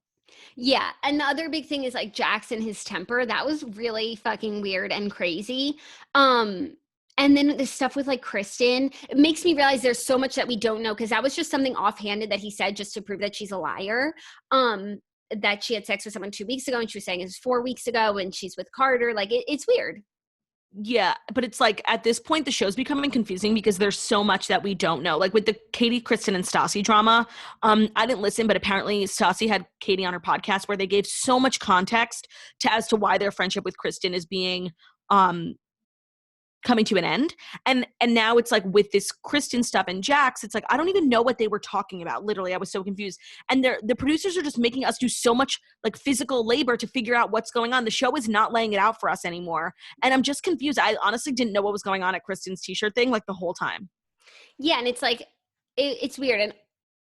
Yeah. And the other big thing is like Jackson, his temper. That was really fucking weird and crazy. Um, and then the stuff with like Kristen, it makes me realize there's so much that we don't know because that was just something offhanded that he said just to prove that she's a liar. That she had sex with someone 2 weeks ago and she was saying it was 4 weeks ago and she's with Carter. Like it's weird. Yeah, but it's like at this point the show's becoming confusing because there's so much that we don't know. Like with the Katie, Kristen, and Stassi drama, I didn't listen, but apparently Stassi had Katie on her podcast where they gave so much context as to why their friendship with Kristen is being um coming to an end. And now it's like with this Kristen stuff and Jax, it's like I don't even know what they were talking about. Literally, I was so confused. And the producers are just making us do so much like physical labor to figure out what's going on. The show is not laying it out for us anymore. And I'm just confused. I honestly didn't know what was going on at Kristen's t-shirt thing like the whole time. Yeah, and it's like it's weird. And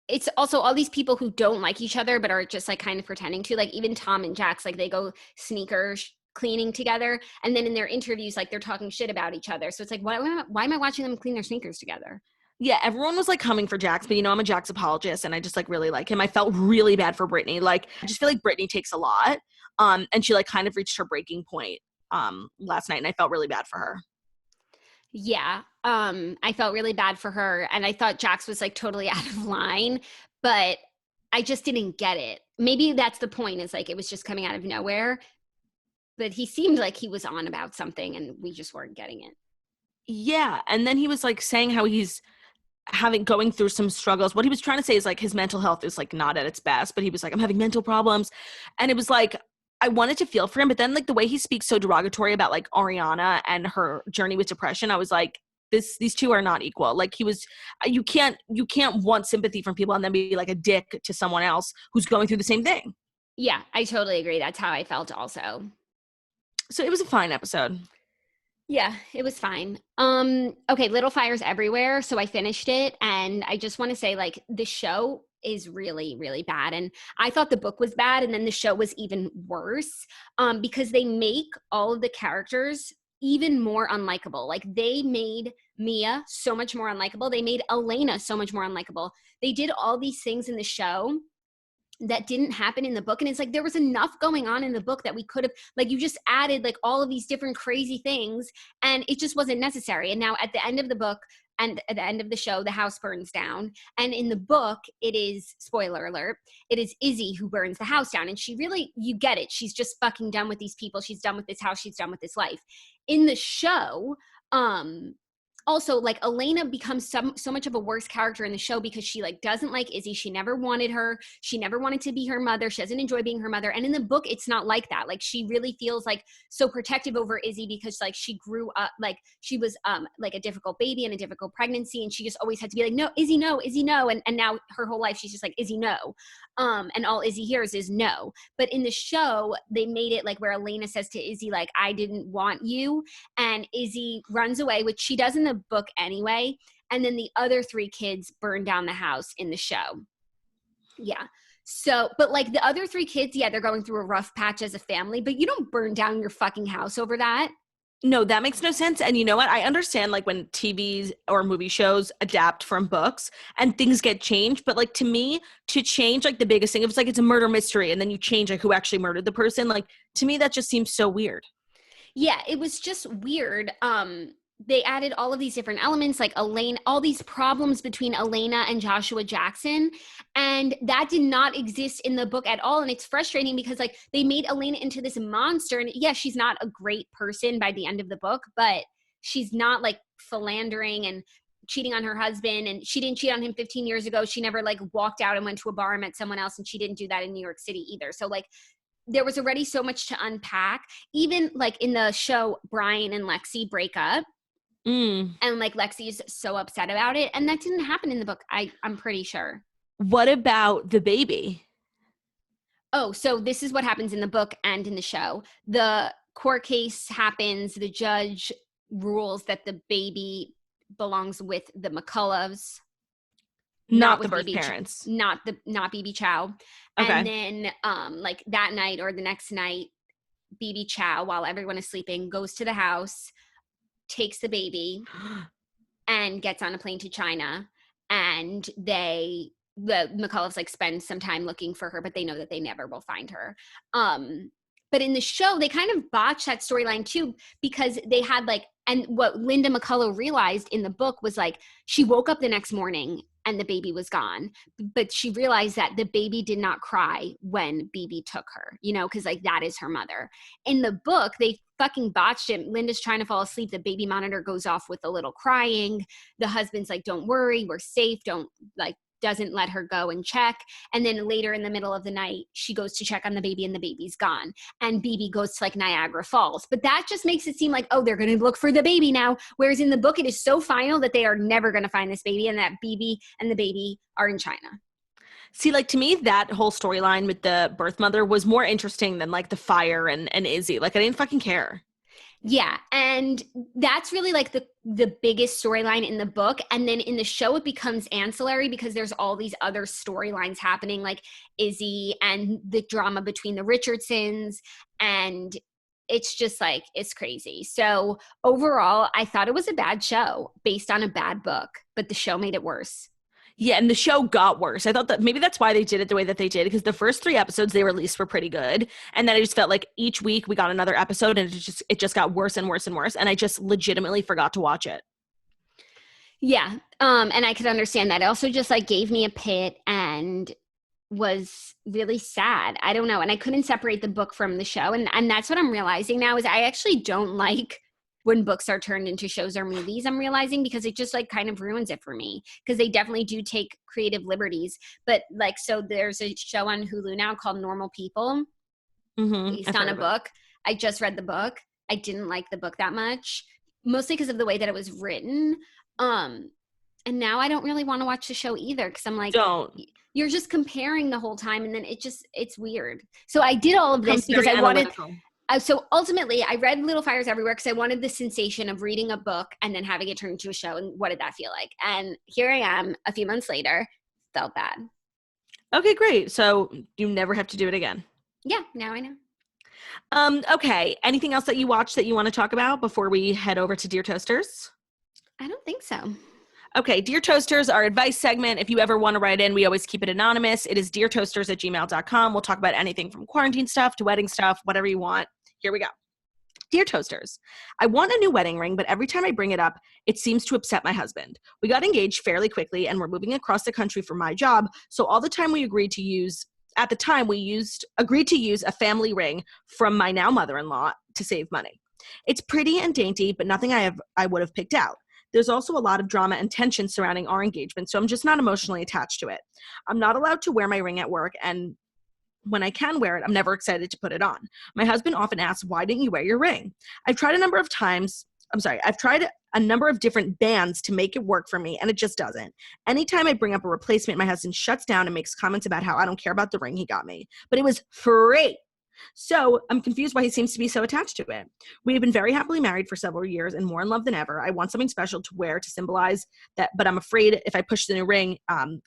it's also all these people who don't like each other but are just like kind of pretending to, like even Tom and Jax, like they go sneaker cleaning together, and then in their interviews like they're talking shit about each other. So it's like why am I watching them clean their sneakers together? Yeah, everyone was like coming for Jax, but I'm a Jax apologist and I just like really like him. I felt really bad for Brittany. Like I just feel like Brittany takes a lot. And she like kind of reached her breaking point last night and I felt really bad for her. Yeah. I felt really bad for her, and I thought Jax was like totally out of line, but I just didn't get it. Maybe that's the point, is like it was just coming out of nowhere. But he seemed like he was on about something and we just weren't getting it. Yeah, and then he was like saying how he's going through some struggles. What he was trying to say is like his mental health is like not at its best, but he was like, I'm having mental problems. And it was like I wanted to feel for him, but then like the way he speaks so derogatory about like Ariana and her journey with depression, I was like, these two are not equal. Like he was, you can't want sympathy from people and then be like a dick to someone else who's going through the same thing. Yeah, I totally agree. That's how I felt also. So it was a fine episode. Yeah, it was fine. Okay, Little Fires Everywhere. So I finished it, and I just want to say, like, the show is really, really bad. And I thought the book was bad, and then the show was even worse, because they make all of the characters even more unlikable. Like, they made Mia so much more unlikable. They made Elena so much more unlikable. They did all these things in the show that didn't happen in the book. And it's like there was enough going on in the book that we could have, like, you just added like all of these different crazy things and it just wasn't necessary. And now at the end of the book and at the end of the show, the house burns down. And in the book, it is, spoiler alert, it is Izzy who burns the house down. And she really, you get it, she's just fucking done with these people. She's done with this house. She's done with this life. In the show, also, like, Elena becomes so much of a worse character in the show because she like doesn't like Izzy. She never wanted her. She never wanted to be her mother. She doesn't enjoy being her mother. And in the book, it's not like that. Like, she really feels like so protective over Izzy because like she grew up, like she was like a difficult baby and a difficult pregnancy. And she just always had to be like, no, Izzy, no, Izzy, no. And now her whole life, she's just like, Izzy, no. And all Izzy hears is no. But in the show, they made it like where Elena says to Izzy, like, I didn't want you. And Izzy runs away, which she does in the book anyway. And then the other three kids burn down the house in the show. Yeah. So, but like the other three kids, yeah, they're going through a rough patch as a family, but you don't burn down your fucking house over that. No, that makes no sense. And you know what? I understand like when TVs or movie shows adapt from books and things get changed. But like to me, to change like the biggest thing, it was like it's a murder mystery and then you change like who actually murdered the person. Like to me, that just seems so weird. Yeah, it was just weird. They added all of these different elements, like Elena, all these problems between Elena and Joshua Jackson. And that did not exist in the book at all. And it's frustrating because like they made Elena into this monster. And yeah, she's not a great person by the end of the book, but she's not like philandering and cheating on her husband. And she didn't cheat on him 15 years ago. She never like walked out and went to a bar and met someone else. And she didn't do that in New York City either. So like there was already so much to unpack. Even like in the show, Bryant and Lexi break up. And like Lexi is so upset about it. And that didn't happen in the book, I'm pretty sure. What about the baby? Oh, so this is what happens in the book and in the show. The court case happens. The judge rules that the baby belongs with the McCulloughs. Not the birth parents. Not BB Chow. Okay. And then like that night or the next night, BB Chow, while everyone is sleeping, goes to the house, takes the baby and gets on a plane to China. And the McCulloughs like spend some time looking for her, but they know that they never will find her. But in the show, they kind of botched that storyline too, because they had like, and what Linda McCullough realized in the book was like, she woke up the next morning and the baby was gone. But she realized that the baby did not cry when BB took her, you know, because like that is her mother. In the book, they fucking botched it. Linda's trying to fall asleep. The baby monitor goes off with a little crying. The husband's like, don't worry, we're safe. Don't like, doesn't let her go and check. And then later in the middle of the night, she goes to check on the baby and the baby's gone. And BB goes to like Niagara Falls. But that just makes it seem like, oh, they're going to look for the baby now. Whereas in the book, it is so final that they are never going to find this baby and that BB and the baby are in China. See, like to me, that whole storyline with the birth mother was more interesting than like the fire and Izzy. Like I didn't fucking care. Yeah, and that's really like the biggest storyline in the book. And then in the show, it becomes ancillary because there's all these other storylines happening, like Izzy and the drama between the Richardsons. And it's just like, it's crazy. So overall, I thought it was a bad show based on a bad book, but the show made it worse. Yeah, and the show got worse. I thought that maybe that's why they did it the way that they did, because the first 3 episodes they released were pretty good. And then I just felt like each week we got another episode and it just got worse and worse and worse. And I just legitimately forgot to watch it. Yeah. And I could understand that. It also just like gave me a pit and was really sad. I don't know. And I couldn't separate the book from the show. And that's what I'm realizing now is I actually don't like when books are turned into shows or movies, I'm realizing, because it just like kind of ruins it for me, because they definitely do take creative liberties. But like, so there's a show on Hulu now called Normal People, based on a book. I just read the book. I didn't like the book that much, mostly because of the way that it was written. And now I don't really want to watch the show either, because I'm like, you're just comparing the whole time, and then it's weird. So I did all of this because I wanted. So ultimately, I read Little Fires Everywhere because I wanted the sensation of reading a book and then having it turn into a show. And what did that feel like? And here I am a few months later, felt bad. Okay, great. So you never have to do it again. Yeah, now I know. Okay. Anything else that you watched that you want to talk about before we head over to Dear Toasters? I don't think so. Okay, Dear Toasters, our advice segment. If you ever want to write in, we always keep it anonymous. It is deartoasters@gmail.com. We'll talk about anything from quarantine stuff to wedding stuff, whatever you want. Here we go. Dear Toasters, I want a new wedding ring, but every time I bring it up, it seems to upset my husband. We got engaged fairly quickly and we're moving across the country for my job, so all the time we agreed to use a family ring from my now mother-in-law to save money. It's pretty and dainty, but nothing I would have picked out. There's also a lot of drama and tension surrounding our engagement, so I'm just not emotionally attached to it. I'm not allowed to wear my ring at work, and when I can wear it, I'm never excited to put it on. My husband often asks, why didn't you wear your ring? I've tried a number of different bands to make it work for me, and it just doesn't. Anytime I bring up a replacement, my husband shuts down and makes comments about how I don't care about the ring he got me. But it was free. So I'm confused why he seems to be so attached to it. We have been very happily married for several years and more in love than ever. I want something special to wear to symbolize that, but I'm afraid if I push the new ring,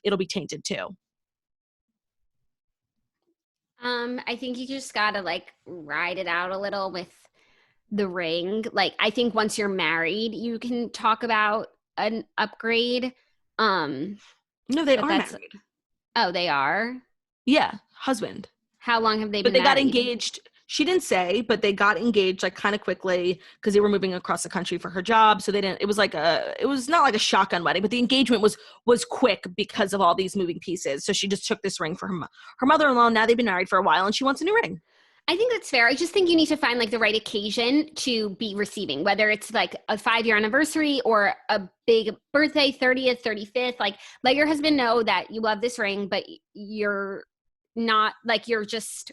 it'll be tainted too. I think you just gotta like ride it out a little with the ring. Like, I think once you're married, you can talk about an upgrade. No, they are married. Oh, they are? Yeah, husband. How long have they been married? But they married? got engaged. She didn't say, but they got engaged like kind of quickly because they were moving across the country for her job. So it was not like a shotgun wedding, but the engagement was quick because of all these moving pieces. So she just took this ring for her mother-in-law. Now they've been married for a while and she wants a new ring. I think that's fair. I just think you need to find like the right occasion to be receiving, whether it's like a 5-year anniversary or a big birthday, 30th, 35th. Like, let your husband know that you love this ring, but you're not like, you're just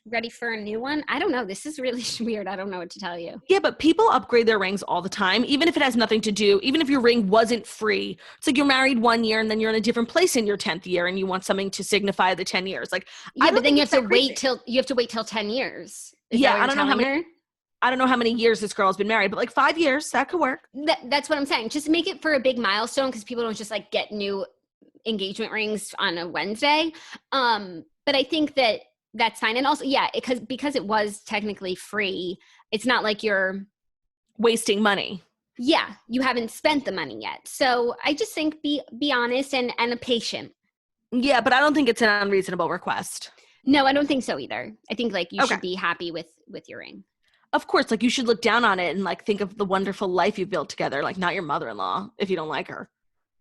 ready for a new one. I don't know. This is really weird. I don't know what to tell you. Yeah, but people upgrade their rings all the time, even if it has nothing to do, even if your ring wasn't free. It's like you're married 1 year and then you're in a different place in your 10th year and you want something to signify the 10 years. Like, yeah, but then you have to wait till 10 years. Yeah, I don't know how many years this girl's been married, but like 5 years, that could work. That's what I'm saying. Just make it for a big milestone, because people don't just like get new engagement rings on a Wednesday. But I think that's fine. And also, yeah, because it was technically free, it's not like you're wasting money. Yeah, you haven't spent the money yet. So I just think be honest and a patient. Yeah, but I don't think it's an unreasonable request. No, I don't think so either. I think like you should be happy with your ring. Of course, like you should look down on it and like think of the wonderful life you've built together, like not your mother-in-law if you don't like her.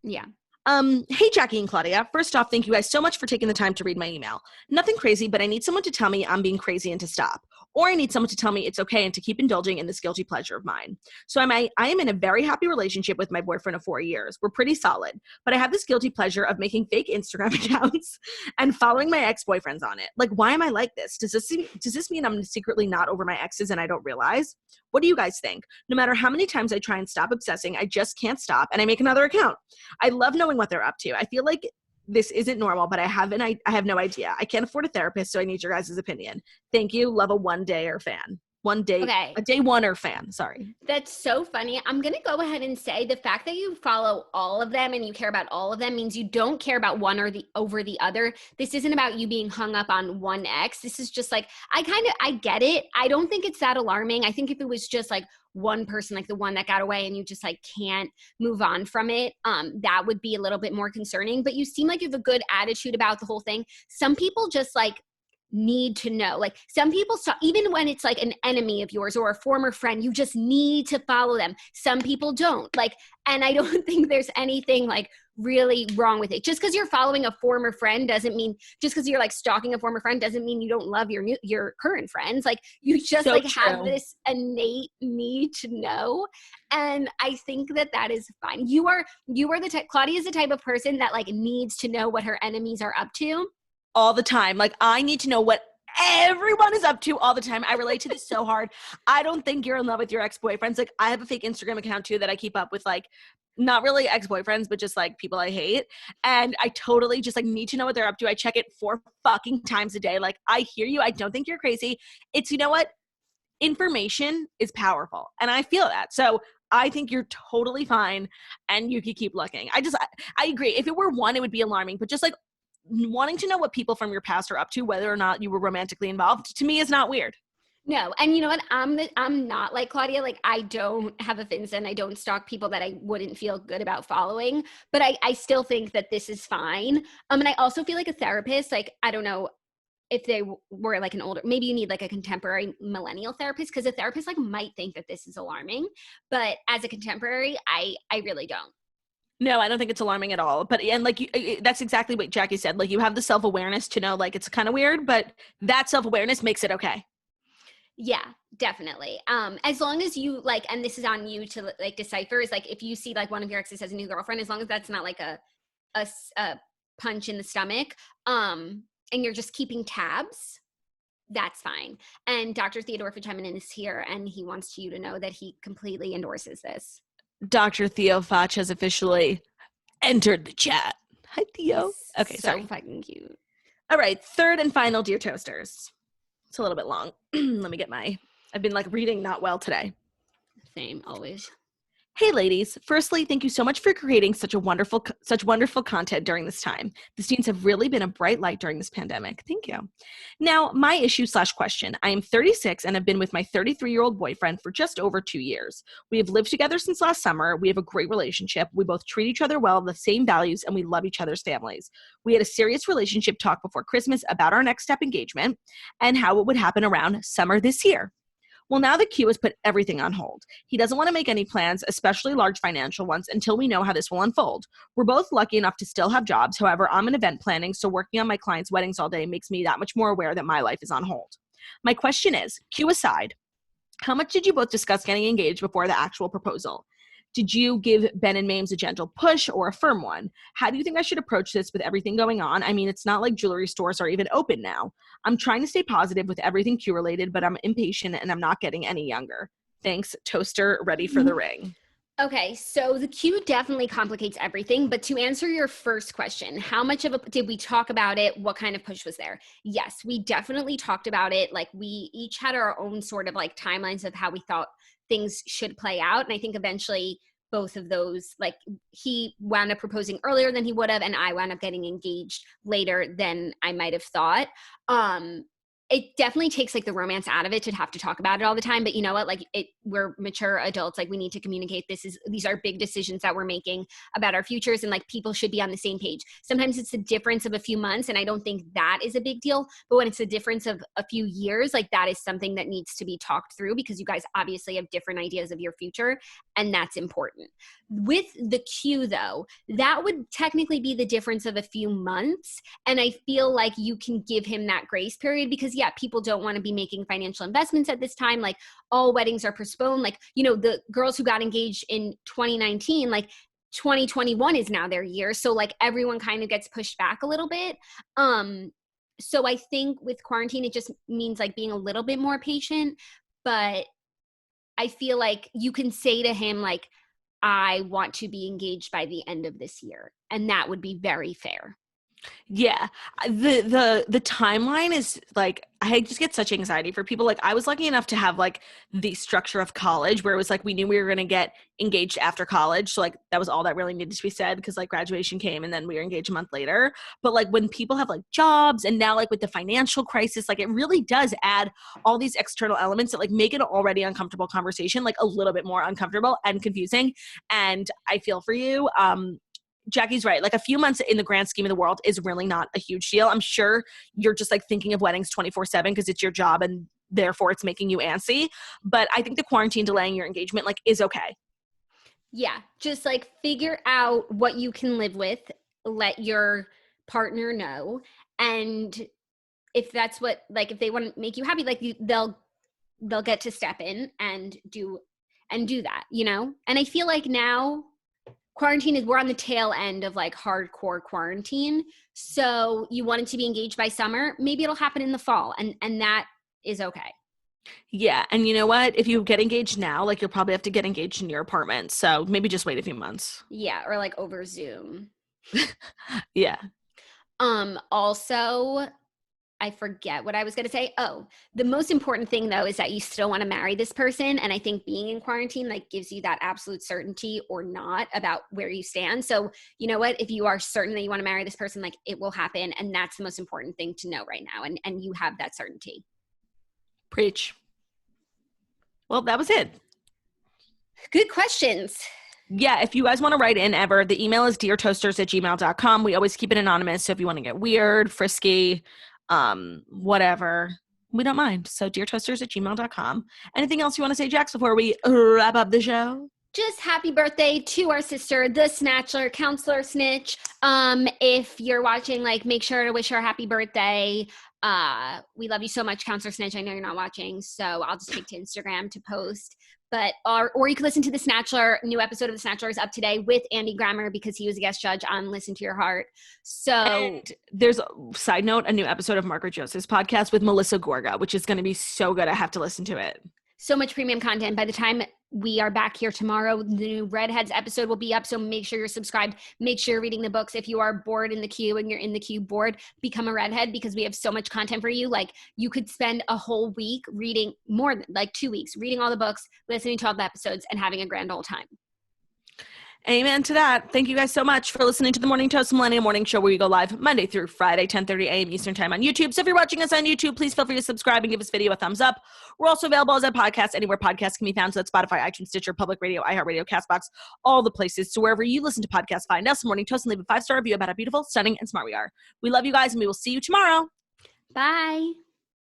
Yeah. Hey, Jackie and Claudia. First off, thank you guys so much for taking the time to read my email. Nothing crazy, but I need someone to tell me I'm being crazy and to stop. Or I need someone to tell me it's okay and to keep indulging in this guilty pleasure of mine. So I am in a very happy relationship with my boyfriend of 4 years. We're pretty solid, but I have this guilty pleasure of making fake Instagram accounts and following my ex-boyfriends on it. Like, why am I like this? Does this mean I'm secretly not over my exes and I don't realize? What do you guys think? No matter how many times I try and stop obsessing, I just can't stop and I make another account. I love knowing what they're up to. I feel like this isn't normal, but I have no idea. I can't afford a therapist, so I need your guys' opinion. Thank you. Love a one-dayer fan. A day one-er fan. Sorry. That's so funny. I'm going to go ahead and say the fact that you follow all of them and you care about all of them means you don't care about one or the over the other. This isn't about you being hung up on one ex. This is just like, I get it. I don't think it's that alarming. I think if it was just like one person, like the one that got away and you just like can't move on from it, that would be a little bit more concerning. But you seem like you have a good attitude about the whole thing. Some people just like need to know, like some people stop, even when it's like an enemy of yours or a former friend, you just need to follow them. Some people don't, like, and I don't think there's anything like really wrong with it. Just because you're following a former friend doesn't mean, just because you're like stalking a former friend doesn't mean you don't love your current friends. Like you just so like true. Have this innate need to know. And I think that is fine. You are the type, Claudia is the type of person that like needs to know what her enemies are up to. All the time. Like, I need to know what everyone is up to all the time. I relate to this so hard. I don't think you're in love with your ex-boyfriends. Like, I have a fake Instagram account too that I keep up with, like, not really ex-boyfriends, but just like people I hate. And I totally just like need to know what they're up to. I check it 4 fucking times a day. Like, I hear you. I don't think you're crazy. It's, you know what? Information is powerful. And I feel that. So I think you're totally fine and you could keep looking. I agree. If it were one, it would be alarming, but just like wanting to know what people from your past are up to, whether or not you were romantically involved, to me is not weird. No. And you know what? I'm not like Claudia. Like I don't have a Finsta and I don't stalk people that I wouldn't feel good about following, but I still think that this is fine. And I also feel like a therapist, like, I don't know if they were like an older, maybe you need like a contemporary millennial therapist, because a therapist like might think that this is alarming, but as a contemporary, I really don't. No, I don't think it's alarming at all. But, and like, that's exactly what Jackie said. Like, you have the self-awareness to know, like, it's kind of weird, but that self-awareness makes it okay. Yeah, definitely. As long as you like, and this is on you to like decipher, is like, if you see like one of your exes has a new girlfriend, as long as that's not like a punch in the stomach, and you're just keeping tabs, that's fine. And Dr. Theodore Fichemin is here, and he wants you to know that he completely endorses this. Dr. Theo Foch has officially entered the chat. Hi, Theo. Okay, so fucking cute. All right, third and final, Dear Toasters. It's a little bit long. Let me get I've been like reading not well today. Same, always. Hey ladies, firstly, thank you so much for creating such wonderful content during this time. The students have really been a bright light during this pandemic. Thank you. Now, my issue/question. I am 36 and have been with my 33-year-old boyfriend for just over 2 years. We have lived together since last summer. We have a great relationship. We both treat each other well, the same values, and we love each other's families. We had a serious relationship talk before Christmas about our next step engagement and how it would happen around summer this year. Well, now the Q has put everything on hold. He doesn't want to make any plans, especially large financial ones, until we know how this will unfold. We're both lucky enough to still have jobs. However, I'm in event planning, so working on my clients' weddings all day makes me that much more aware that my life is on hold. My question is, Q aside, how much did you both discuss getting engaged before the actual proposal? Did you give Ben and Mames a gentle push or a firm one? How do you think I should approach this with everything going on? I mean, it's not like jewelry stores are even open now. I'm trying to stay positive with everything Q related, but I'm impatient and I'm not getting any younger. Thanks, Toaster, ready for the ring. Okay, so the Q definitely complicates everything, but to answer your first question, how much of did we talk about it? What kind of push was there? Yes, we definitely talked about it. Like we each had our own sort of like timelines of how we thought things should play out. And I think eventually both of those, like he wound up proposing earlier than he would have, and I wound up getting engaged later than I might have thought. It definitely takes like the romance out of it to have to talk about it all the time. But you know what? Like we're mature adults. Like we need to communicate. These are big decisions that we're making about our futures, and like people should be on the same page. Sometimes it's a difference of a few months, and I don't think that is a big deal. But when it's a difference of a few years, like that is something that needs to be talked through, because you guys obviously have different ideas of your future, and that's important. With the Q though, that would technically be the difference of a few months. And I feel like you can give him that grace period, because yeah, people don't want to be making financial investments at this time. Like all weddings are postponed. Like, you know, the girls who got engaged in 2019, like 2021 is now their year. So like everyone kind of gets pushed back a little bit. So I think with quarantine, it just means like being a little bit more patient. But I feel like you can say to him, like, I want to be engaged by the end of this year. And that would be very fair. Yeah. The timeline is like, I just get such anxiety for people. Like I was lucky enough to have like the structure of college where it was like we knew we were going to get engaged after college. So like that was all that really needed to be said, because like graduation came and then we were engaged a month later. But like when people have like jobs and now like with the financial crisis, like it really does add all these external elements that like make it an already uncomfortable conversation like a little bit more uncomfortable and confusing. And I feel for you. Jackie's right. Like a few months in the grand scheme of the world is really not a huge deal. I'm sure you're just like thinking of weddings 24/7 because it's your job and therefore it's making you antsy. But I think the quarantine delaying your engagement like is okay. Yeah. Just like figure out what you can live with, let your partner know. And if that's what, like, if they want to make you happy, like they'll get to step in and do that, you know? And I feel like now quarantine we're on the tail end of like hardcore quarantine. So you wanted to be engaged by summer, maybe it'll happen in the fall, and that is okay. Yeah. And you know what? If you get engaged now, like you'll probably have to get engaged in your apartment. So maybe just wait a few months. Yeah, or like over Zoom. Yeah. Also, I forget what I was going to say. Oh, the most important thing though is that you still want to marry this person. And I think being in quarantine like gives you that absolute certainty or not about where you stand. So you know what, if you are certain that you want to marry this person, like it will happen. And that's the most important thing to know right now. And you have that certainty. Preach. Well, that was it. Good questions. Yeah, if you guys want to write in ever, the email is deartoasters@gmail.com. We always keep it anonymous. So if you want to get weird, frisky, whatever, we don't mind. So deartoasters@gmail.com. Anything else you want to say, Jax, before we wrap up the show? Just happy birthday to our sister, the Snatchler, Counselor Snitch. If you're watching, like, make sure to wish her happy birthday. We love you so much, Counselor Snitch. I know you're not watching, so I'll just take to Instagram to post. But or you can listen to the Snatchler. New episode of the Snatchler is up today with Andy Grammer because he was a guest judge on Listen to Your Heart. So and there's a side note, a new episode of Margaret Joseph's podcast with Melissa Gorga, which is going to be so good. I have to listen to it. So much premium content. By the time we are back here tomorrow, the new Redheads episode will be up. So make sure you're subscribed. Make sure you're reading the books. If you are bored in the queue and you're in the queue bored, become a Redhead because we have so much content for you. Like you could spend a whole week reading, more than like 2 weeks, reading all the books, listening to all the episodes, and having a grand old time. Amen to that. Thank you guys so much for listening to the Morning Toast Millennial Morning Show, where you go live Monday through Friday, 10:30 a.m. Eastern Time on YouTube. So if you're watching us on YouTube, please feel free to subscribe and give this video a thumbs up. We're also available as a podcast anywhere podcasts can be found. So that's Spotify, iTunes, Stitcher, Public Radio, iHeartRadio, CastBox, all the places. So wherever you listen to podcasts, find us, Morning Toast, and leave a 5-star review about how beautiful, stunning, and smart we are. We love you guys, and we will see you tomorrow. Bye.